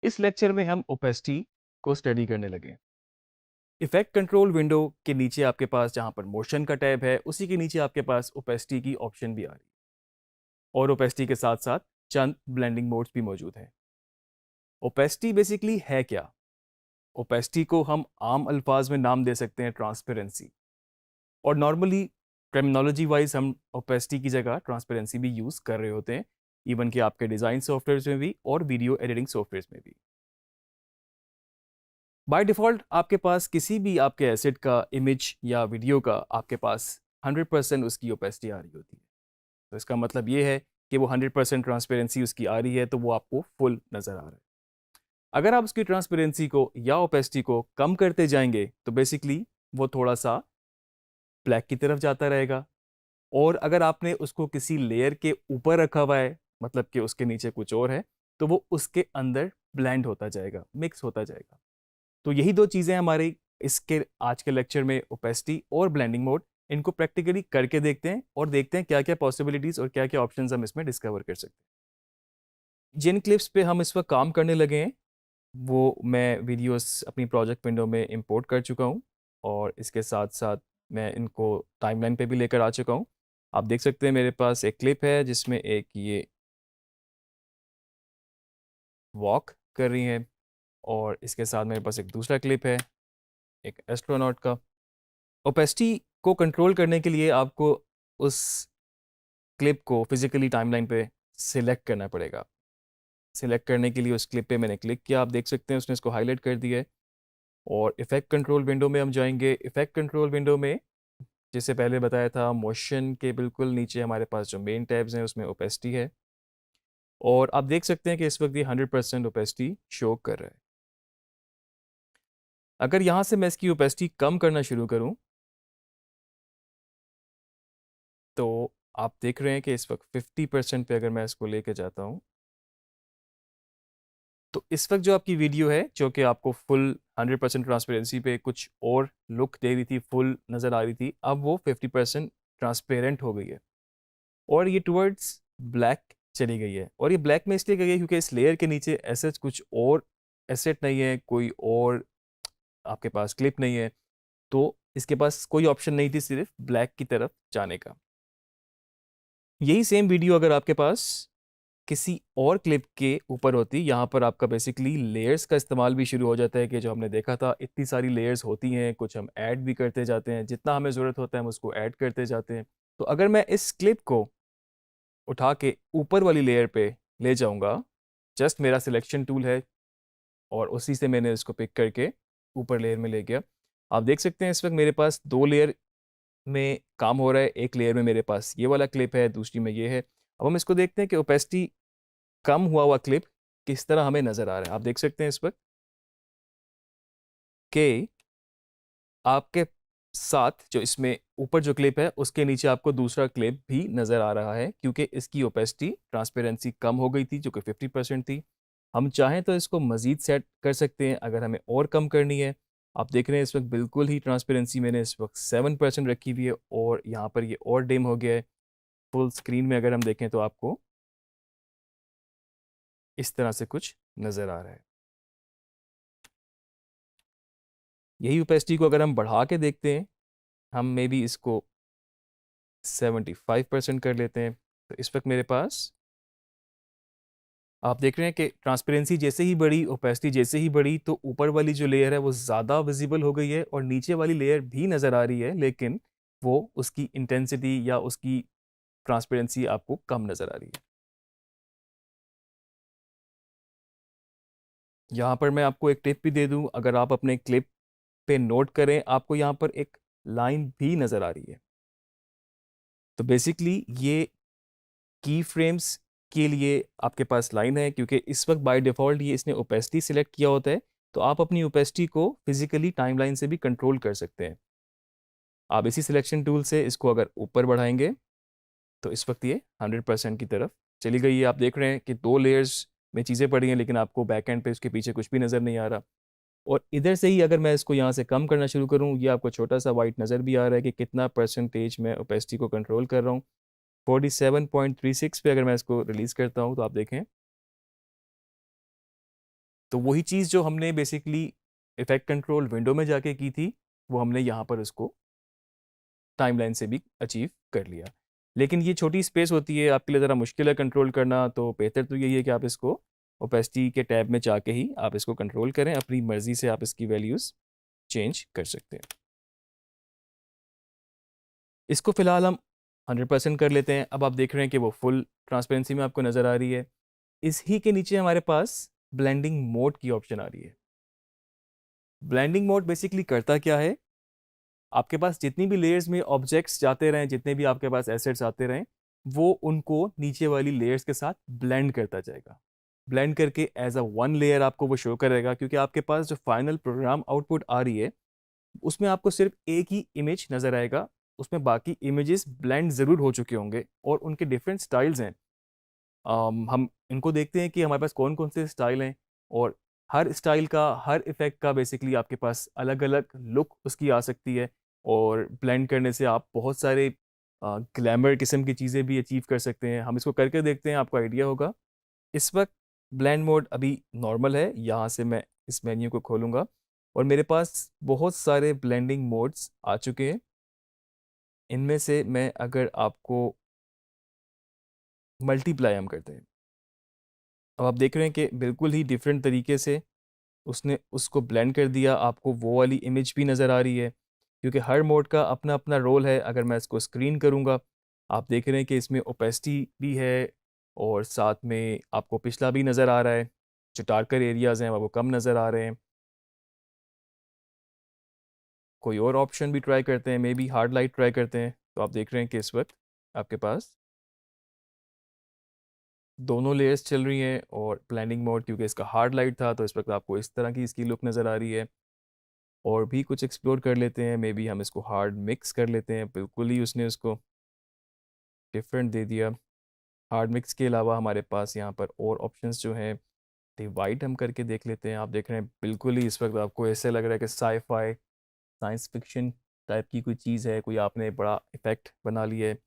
इस लेक्चर में हम ओपेसिटी को स्टडी करने लगे। इफेक्ट कंट्रोल विंडो के नीचे आपके पास जहां पर मोशन का टैब है, उसी के नीचे आपके पास ओपेसिटी की ऑप्शन भी आ रही है और ओपेसिटी के साथ साथ चंद ब्लेंडिंग मोड्स भी मौजूद हैं। ओपेसिटी बेसिकली है क्या? ओपेसिटी को हम आम अल्फाज में नाम दे सकते हैं ट्रांसपेरेंसी, और नॉर्मली टर्मिनोलॉजी वाइज हम ओपेसिटी की जगह ट्रांसपेरेंसी भी यूज कर रहे होते हैं, इवन कि आपके डिजाइन सॉफ्टवेयर में भी और वीडियो एडिटिंग सॉफ्टवेयर में भी। बाय डिफ़ॉल्ट आपके पास किसी भी आपके एसेट का इमेज या वीडियो का आपके पास 100% उसकी ओपेसिटी आ रही होती है। तो इसका मतलब ये है कि वो 100% ट्रांसपेरेंसी उसकी आ रही है, तो वो आपको फुल नज़र आ रहा है। अगर आप उसकी ट्रांसपेरेंसी को या ओपेसिटी को कम करते जाएंगे तो बेसिकली वो थोड़ा सा ब्लैक की तरफ जाता रहेगा। और अगर आपने उसको किसी लेयर के ऊपर रखा हुआ है, मतलब कि उसके नीचे कुछ और है, तो वो उसके अंदर ब्लेंड होता जाएगा, मिक्स होता जाएगा। तो यही दो चीज़ें हमारी इसके आज के लेक्चर में, ओपेसिटी और ब्लेंडिंग मोड, इनको प्रैक्टिकली करके देखते हैं और देखते हैं क्या क्या पॉसिबिलिटीज़ और क्या क्या ऑप्शंस हम इसमें डिस्कवर कर सकते हैं। जिन क्लिप्स पे हम इस वक्त काम करने लगे हैं वो मैं वीडियोस अपनी प्रोजेक्ट विंडो में इंपोर्ट कर चुका हूँ, और इसके साथ साथ मैं इनको टाइमलाइन पे भी लेकर आ चुका हूँ। आप देख सकते हैं मेरे पास एक क्लिप है जिसमें एक ये वॉक कर रही है, और इसके साथ मेरे पास एक दूसरा क्लिप है एक एस्ट्रोनॉट का। ओपेसिटी को कंट्रोल करने के लिए आपको उस क्लिप को फिजिकली टाइमलाइन पे सिलेक्ट करना पड़ेगा। सिलेक्ट करने के लिए उस क्लिप पे मैंने क्लिक किया, आप देख सकते हैं उसने इसको हाईलाइट कर दिया है। और इफेक्ट कंट्रोल विंडो में हम जाएंगे। इफेक्ट कंट्रोल विंडो में, जैसे पहले बताया था, मोशन के बिल्कुल नीचे हमारे पास जो मेन टैब्स हैं उसमें ओपेसिटी है, और आप देख सकते हैं कि इस वक्त ये 100% ओपेसिटी शो कर रहा है। अगर यहाँ से मैं इसकी ओपेसिटी कम करना शुरू करूँ तो आप देख रहे हैं कि इस वक्त 50% पे अगर मैं इसको लेके जाता हूँ तो इस वक्त जो आपकी वीडियो है, जो कि आपको फुल 100% ट्रांसपेरेंसी पे कुछ और लुक दे रही थी, फुल नज़र आ रही थी, अब वो 50% ट्रांसपेरेंट हो गई है और ये टुवर्ड्स ब्लैक चली गई है। और ये ब्लैक में इसलिए गई है क्योंकि इस लेयर के नीचे ऐसे कुछ और एसेट नहीं है, कोई और आपके पास क्लिप नहीं है, तो इसके पास कोई ऑप्शन नहीं थी सिर्फ ब्लैक की तरफ जाने का। यही सेम वीडियो अगर आपके पास किसी और क्लिप के ऊपर होती, यहाँ पर आपका बेसिकली लेयर्स का इस्तेमाल भी शुरू हो जाता है कि जो हमने देखा था इतनी सारी लेयर्स होती हैं, कुछ हम ऐड भी करते जाते हैं, जितना हमें ज़रूरत होता है हम उसको ऐड करते जाते हैं। तो अगर मैं इस क्लिप को उठा के ऊपर वाली लेयर पे ले जाऊंगा, जस्ट मेरा सिलेक्शन टूल है और उसी से मैंने इसको पिक करके ऊपर लेयर में ले गया। आप देख सकते हैं इस वक्त मेरे पास दो लेयर में काम हो रहा है। एक लेयर में मेरे पास ये वाला क्लिप है, दूसरी में ये है। अब हम इसको देखते हैं कि ओपेसिटी कम हुआ हुआ क्लिप किस तरह हमें नज़र आ रहा है। आप देख सकते हैं इस वक्त कि आपके साथ जो इसमें ऊपर जो क्लिप है उसके नीचे आपको दूसरा क्लिप भी नज़र आ रहा है, क्योंकि इसकी ओपेसिटी ट्रांसपेरेंसी कम हो गई थी जो कि 50% थी। हम चाहें तो इसको मज़ीद सेट कर सकते हैं अगर हमें और कम करनी है। आप देख रहे हैं इस वक्त बिल्कुल ही ट्रांसपेरेंसी मैंने इस वक्त 7% रखी हुई है और यहाँ पर ये और डिम हो गया है। फुल स्क्रीन में अगर हम देखें तो आपको इस तरह से कुछ नज़र आ रहा है। यही ओपेसिटी को अगर हम बढ़ा के देखते हैं, हम मे बी इसको 75% कर लेते हैं, तो इस वक्त मेरे पास आप देख रहे हैं कि ट्रांसपेरेंसी जैसे ही बढ़ी, ओपेसिटी जैसे ही बढ़ी, तो ऊपर वाली जो लेयर है वो ज़्यादा विजिबल हो गई है और नीचे वाली लेयर भी नज़र आ रही है, लेकिन वो उसकी इंटेंसिटी या उसकी ट्रांसपेरेंसी आपको कम नज़र आ रही है। यहाँ पर मैं आपको एक टिप भी दे दूँ, अगर आप अपने क्लिप पे नोट करें, आपको यहाँ पर एक लाइन भी नज़र आ रही है। तो बेसिकली ये की फ्रेम्स के लिए आपके पास लाइन है, क्योंकि इस वक्त बाय डिफ़ॉल्ट ये इसने ओपेसिटी सिलेक्ट किया होता है, तो आप अपनी ओपेसिटी को फिजिकली टाइमलाइन से भी कंट्रोल कर सकते हैं। आप इसी सिलेक्शन टूल से इसको अगर ऊपर बढ़ाएंगे तो इस वक्त ये 100% की तरफ चली गई है। आप देख रहे हैं कि दो लेयर्स में चीज़ें पड़ी हैं, लेकिन आपको बैक एंड पे उसके पीछे कुछ भी नज़र नहीं आ रहा। और इधर से ही अगर मैं इसको यहाँ से कम करना शुरू करूँ, ये आपको छोटा सा वाइट नज़र भी आ रहा है कि कितना परसेंटेज मैं ओपेसिटी को कंट्रोल कर रहा हूँ। 47.36 पे अगर मैं इसको रिलीज़ करता हूँ तो आप देखें तो वही चीज़ जो हमने बेसिकली इफेक्ट कंट्रोल विंडो में जाके की थी, वो हमने यहाँ पर उसको टाइमलाइन से भी अचीव कर लिया। लेकिन ये छोटी स्पेस होती है, आपके लिए ज़रा मुश्किल है कंट्रोल करना, तो बेहतर तो यही है कि आप इसको ओपेसिटी के टैब में जाके ही आप इसको कंट्रोल करें, अपनी मर्ज़ी से आप इसकी वैल्यूज़ चेंज कर सकते हैं। इसको फ़िलहाल हम 100% कर लेते हैं। अब आप देख रहे हैं कि वो फुल ट्रांसपेरेंसी में आपको नज़र आ रही है। इस ही के नीचे हमारे पास ब्लेंडिंग मोड की ऑप्शन आ रही है। ब्लेंडिंग मोड बेसिकली करता क्या है, आपके पास जितनी भी लेयर्स में ऑब्जेक्ट्स जाते रहें, जितने भी आपके पास एसेट्स आते रहें, वो उनको नीचे वाली लेयर्स के साथ ब्लेंड करता जाएगा। ब्लेंड करके एज अ वन लेयर आपको वो शो करेगा, क्योंकि आपके पास जो फाइनल प्रोग्राम आउटपुट आ रही है उसमें आपको सिर्फ एक ही इमेज नज़र आएगा, उसमें बाकी इमेजेस ब्लेंड ज़रूर हो चुके होंगे और उनके डिफरेंट स्टाइल्स हैं। हम इनको देखते हैं कि हमारे पास कौन कौन से स्टाइल हैं, और हर स्टाइल का, हर इफ़ेक्ट का बेसिकली आपके पास अलग अलग लुक उसकी आ सकती है, और ब्लेंड करने से आप बहुत सारे ग्लैमर किस्म की चीज़ें भी अचीव कर सकते हैं। हम इसको करके देखते हैं, आपको आइडिया होगा। इस वक्त ब्लेंड मोड अभी नॉर्मल है। यहाँ से मैं इस मेन्यू को खोलूँगा और मेरे पास बहुत सारे ब्लेंडिंग मोड्स आ चुके हैं। इनमें से मैं अगर आपको मल्टीप्लाई हम करते हैं, अब आप देख रहे हैं कि बिल्कुल ही डिफरेंट तरीके से उसने उसको ब्लेंड कर दिया। आपको वो वाली इमेज भी नज़र आ रही है, क्योंकि हर मोड का अपना अपना रोल है। अगर मैं इसको स्क्रीन करूँगा, आप देख रहे हैं कि इसमें ओपेसिटी भी है और साथ में आपको पिछला भी नज़र आ रहा है। जो डार्कर एरियाज़ हैं वो कम नज़र आ रहे हैं। कोई और ऑप्शन भी ट्राई करते हैं, may be hard light try करते हैं। तो आप देख रहे हैं कि इस वक्त आपके पास दोनों लेयर्स चल रही हैं, और ब्लेंडिंग मोड क्योंकि इसका हार्ड लाइट था तो इस वक्त आपको इस तरह की इसकी लुक नज़र आ रही है। और भी कुछ एक्सप्लोर कर लेते हैं, मे बी हम इसको हार्ड मिक्स कर लेते हैं। बिल्कुल ही उसने उसको डिफरेंट दे दिया। हार्ड मिक्स के अलावा हमारे पास यहाँ पर और ऑप्शंस जो हैं, डिवाइड हम करके देख लेते हैं। आप देख रहे हैं बिल्कुल ही इस वक्त आपको ऐसे लग रहा है कि साई-फाई, साइंस फिक्शन टाइप की कोई चीज़ है, कोई आपने बड़ा इफ़ेक्ट बना लिया है।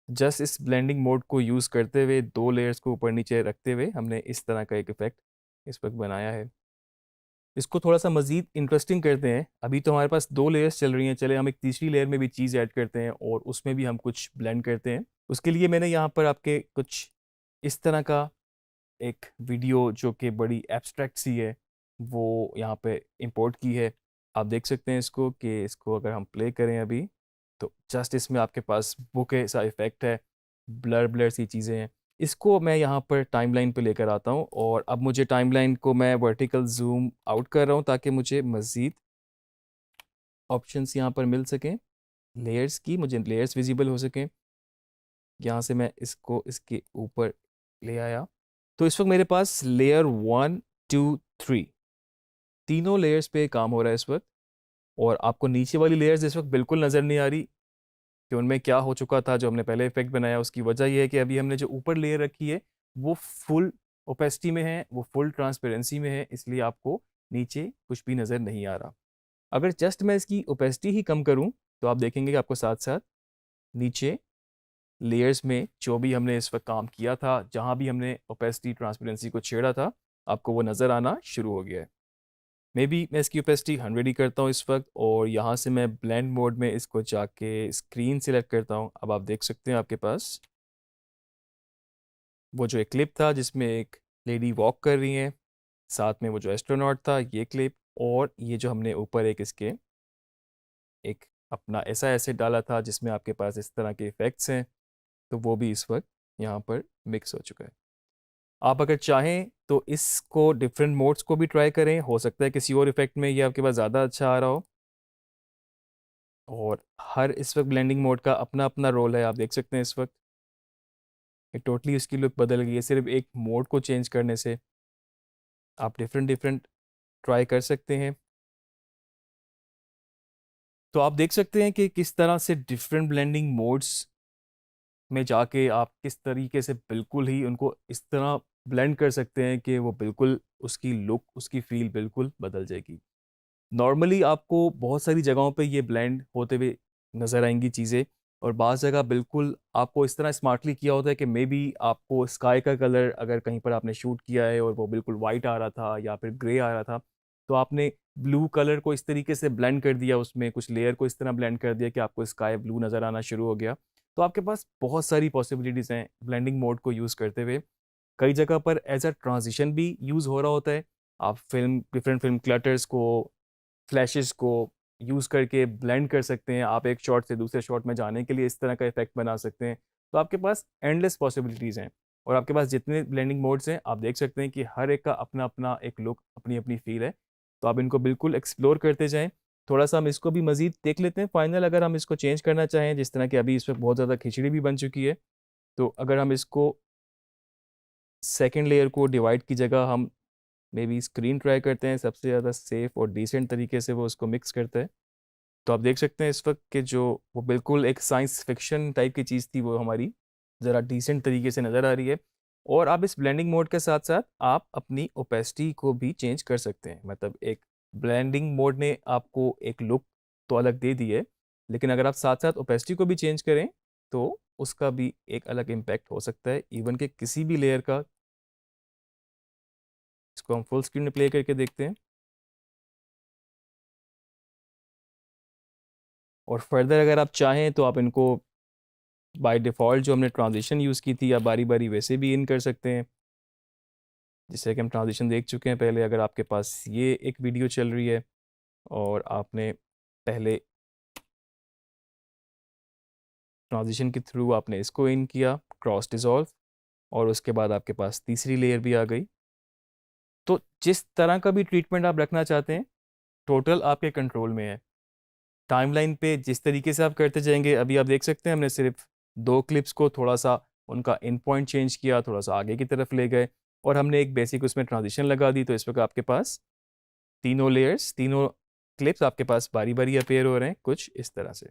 जस्ट इस ब्लेंडिंग मोड को यूज़ करते हुए, दो लेयर्स को ऊपर नीचे रखते हुए हमने इस तरह का एक इफ़ेक्ट इस वक्त बनाया है। इसको थोड़ा-सा मज़ीद इंटरेस्टिंग करते हैं। अभी तो हमारे पास 2 लेयर्स चल रही हैं, चले हम एक तीसरी लेयर में भी चीज़ ऐड करते हैं और उसमें भी हम कुछ ब्लेंड करते हैं। उसके लिए मैंने यहाँ पर आपके कुछ इस तरह का एक वीडियो जो कि बड़ी एब्स्ट्रैक्ट सी है, वो यहाँ पे इंपोर्ट की है। आप देख सकते हैं इसको, कि इसको अगर हम प्ले करें अभी, तो जस्ट इसमें आपके पास बुके सा इफ़ेक्ट है, ब्लर-ब्लर सी चीज़ें हैं। इसको मैं यहाँ पर टाइमलाइन पे लेकर आता हूँ, और अब मुझे टाइमलाइन को मैं वर्टिकल ज़ूम आउट कर रहा हूँ ताकि मुझे मज़ीद ऑप्शंस यहाँ पर मिल सकें। लेयर्स की, मुझे लेयर्स विज़िबल हो सकें। यहाँ से मैं इसको इसके ऊपर ले आया। तो इस वक्त मेरे पास लेयर 1, 2, 3 तीनों लेयर्स पे काम हो रहा है इस वक्त, और आपको नीचे वाली लेयर्स इस वक्त बिल्कुल नज़र नहीं आ रही कि उनमें क्या हो चुका था जो हमने पहले इफेक्ट बनाया। उसकी वजह यह है कि अभी हमने जो ऊपर लेयर रखी है वो फुल ओपेसिटी में है, वो फुल ट्रांसपेरेंसी में है, इसलिए आपको नीचे कुछ भी नज़र नहीं आ रहा। अगर जस्ट मैं इसकी ओपेसिटी ही कम करूं, तो आप देखेंगे कि आपको साथ साथ नीचे लेयर्स में जो भी हमने इस वक्त काम किया था, जहां भी हमने ओपेसिटी ट्रांसपेरेंसी को छेड़ा था, आपको वो नज़र आना शुरू हो गया है। मे बी मैं इसकी ओपेसिटी 100 ही करता हूँ इस वक्त, और यहाँ से मैं ब्लेंड मोड में इसको जाके स्क्रीन सेलेक्ट करता हूँ। अब आप देख सकते हैं आपके पास वो जो एक क्लिप था जिसमें एक लेडी वॉक कर रही है, साथ में वो जो एस्ट्रोनॉट था, ये क्लिप, और ये जो हमने ऊपर एक इसके एक अपना ऐसा एसेट डाला था जिसमें आपके पास इस तरह के इफ़ेक्ट्स हैं, तो वो भी इस वक्त यहाँ पर मिक्स हो चुका है। आप अगर चाहें तो इसको डिफरेंट मोड्स को भी ट्राई करें, हो सकता है किसी और इफ़ेक्ट में ये आपके पास ज़्यादा अच्छा आ रहा हो। और हर इस वक्त ब्लेंडिंग मोड का अपना अपना रोल है। आप देख सकते हैं इस वक्त टोटली उसकी लुक बदल गई है, सिर्फ एक मोड को चेंज करने से। आप डिफरेंट डिफरेंट ट्राई कर सकते हैं। तो आप देख सकते हैं कि किस तरह से डिफरेंट ब्लेंडिंग मोड्स में जाके आप किस तरीके से बिल्कुल ही उनको इस तरह ब्लेंड कर सकते हैं कि वो बिल्कुल उसकी लुक, उसकी फील बिल्कुल बदल जाएगी। नॉर्मली आपको बहुत सारी जगहों पे ये ब्लेंड होते हुए नज़र आएंगी चीज़ें, और बाज़ जगह बिल्कुल आपको इस तरह स्मार्टली किया होता है कि मे बी आपको स्काई का कलर अगर कहीं पर आपने शूट किया है और वो बिल्कुल वाइट आ रहा था या फिर ग्रे आ रहा था, तो आपने ब्लू कलर को इस तरीके से ब्लेंड कर दिया, उसमें कुछ लेयर को इस तरह ब्लेंड कर दिया कि आपको स्काई ब्लू नज़र आना शुरू हो गया। तो आपके पास बहुत सारी पॉसिबिलिटीज़ हैं ब्लेंडिंग मोड को यूज़ करते हुए। कई जगह पर एज अ ट्रांजिशन भी यूज़ हो रहा होता है। आप डिफरेंट फिल्म क्लटर्स को, फ्लैशेस को यूज़ करके ब्लेंड कर सकते हैं। आप एक शॉट से दूसरे शॉट में जाने के लिए इस तरह का इफेक्ट बना सकते हैं। तो आपके पास एंडलेस पॉसिबिलिटीज़ हैं और आपके पास जितने ब्लेंडिंग मोड्स हैं, आप देख सकते हैं कि हर एक का अपना-अपना एक लुक, अपनी-अपनी फ़ील है। तो आप इनको बिल्कुल एक्सप्लोर करते जाएँ। थोड़ा-सा हम इसको भी मज़ीद देख लेते हैं फाइनल, अगर हम इसको चेंज करना चाहें, जिस तरह की अभी इसमें बहुत ज़्यादा खिचड़ी भी बन चुकी है। तो अगर हम इसको सेकंड लेयर को डिवाइड की जगह हम मे बी स्क्रीन ट्राई करते हैं, सबसे ज़्यादा सेफ और डिसेंट तरीके से वो उसको मिक्स करता है। तो आप देख सकते हैं इस वक्त कि जो वो बिल्कुल एक साइंस फिक्शन टाइप की चीज़ थी, वो हमारी ज़रा डिसेंट तरीके से नज़र आ रही है। और आप इस ब्लेंडिंग मोड के साथ साथ आप अपनी ओपेसिटी को भी चेंज कर सकते हैं। मतलब एक ब्लेंडिंग मोड ने आपको एक लुक तो अलग दे दी है, लेकिन अगर आप साथ साथ ओपेसिटी को भी चेंज करें तो उसका भी एक अलग इम्पैक्ट हो सकता है, इवन कि किसी भी लेयर का। इसको हम फुल स्क्रीन में प्ले करके देखते हैं। और फर्दर अगर आप चाहें तो आप इनको बाय डिफ़ॉल्ट जो हमने ट्रांज़िशन यूज़ की थी, या बारी-बारी वैसे भी इन कर सकते हैं। जैसे कि हम ट्रांज़िशन देख चुके हैं पहले। अगर आपके पास ये एक वीडियो चल रही है और आपने पहले ट्रांज़िशन के थ्रू आपने इसको इन किया, क्रॉस डिसॉल्व, और उसके बाद आपके पास तीसरी लेयर भी आ गई। तो जिस तरह का भी ट्रीटमेंट आप रखना चाहते हैं, टोटल आपके कंट्रोल में है। टाइमलाइन पे जिस तरीके से आप करते जाएँगे, अभी आप देख सकते हैं हमने सिर्फ 2 क्लिप्स को थोड़ा-सा उनका एंड पॉइंट चेंज किया, थोड़ा-सा आगे की तरफ ले गए और हमने एक बेसिक उसमें ट्रांज़िशन लगा दी। तो इस वक़्त आपके पास तीनों लेयर्स, तीनों क्लिप्स आपके पास बारी-बारी अपीयर हो रहे हैं, कुछ इस तरह से।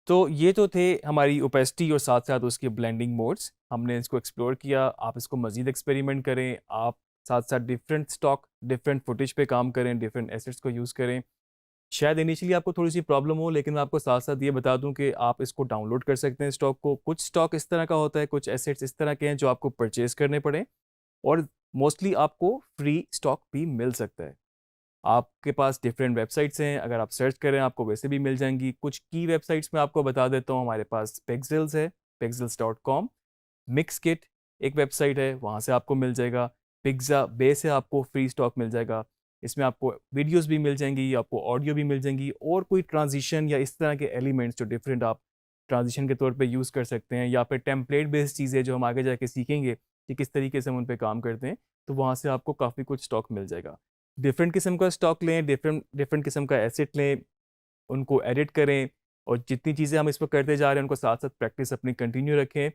तो ये तो थे हमारी ओपेसिटी और साथ-साथ उसके ब्लेंडिंग मोड्स। हमने इसको एक्सप्लोर किया, आप इसको मज़ीद एक्सपेरिमेंट करें, आप साथ-साथ डिफरेंट स्टॉक, डिफरेंट फुटेज पे काम करें, डिफरेंट एसेट्स को यूज़ करें। शायद इनिशियली आपको थोड़ी-सी प्रॉब्लम हो, लेकिन मैं आपको साथ-साथ ये बता दूँ कि आप इसको डाउनलोड कर सकते हैं स्टॉक को। कुछ स्टॉक इस तरह का होता है, कुछ एसेट्स इस तरह के हैं जो आपको परचेज़ करने पड़ें, और मोस्टली आपको फ्री स्टॉक भी मिल सकता है। आपके पास डिफरेंट वेबसाइट्स हैं, अगर आप सर्च करें आपको वैसे भी मिल जाएँगी। कुछ की वेबसाइट्स मैं आपको बता देता हूँ। हमारे पास पिक्सेल्स है, pixels.com, मिक्सकिट एक वेबसाइट है, वहाँ से आपको मिल जाएगा। पिज़्ज़ाबे से आपको फ्री स्टॉक मिल जाएगा। इसमें आपको वीडियोज़ भी मिल जाएँगी, आपको ऑडियो भी मिल जाएँगी, और कोई ट्रांज़िशन या इस तरह के एलिमेंट्स जो डिफरेंट आप ट्रांज़िशन के तौर पे यूज़ कर सकते हैं, या फिर टेम्पलेट बेस्ड चीज़ें जो हम आगे जाके सीखेंगे कि किस तरीके से हम उन पे काम करते हैं, तो वहाँ से आपको काफ़ी कुछ स्टॉक मिल जाएगा। डिफरेंट किस्म का स्टॉक लें, डिफरेंट डिफरेंट किस्म का एसेट लें, उनको एडिट करें, और जितनी चीज़ें हम इस पे करते जा रहे हैं उनको साथ-साथ प्रैक्टिस अपनी कंटिन्यू रखें।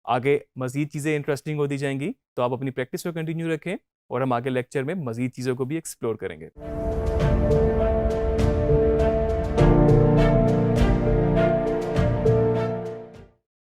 आगे मज़ीद चीज़ें इंटरेस्टिंग होती जाएँगी, तो आप अपनी प्रैक्टिस को कंटिन्यू रखें और हम आगे लेक्चर में मज़ीद चीज़ों को भी एक्सप्लोर करेंगे।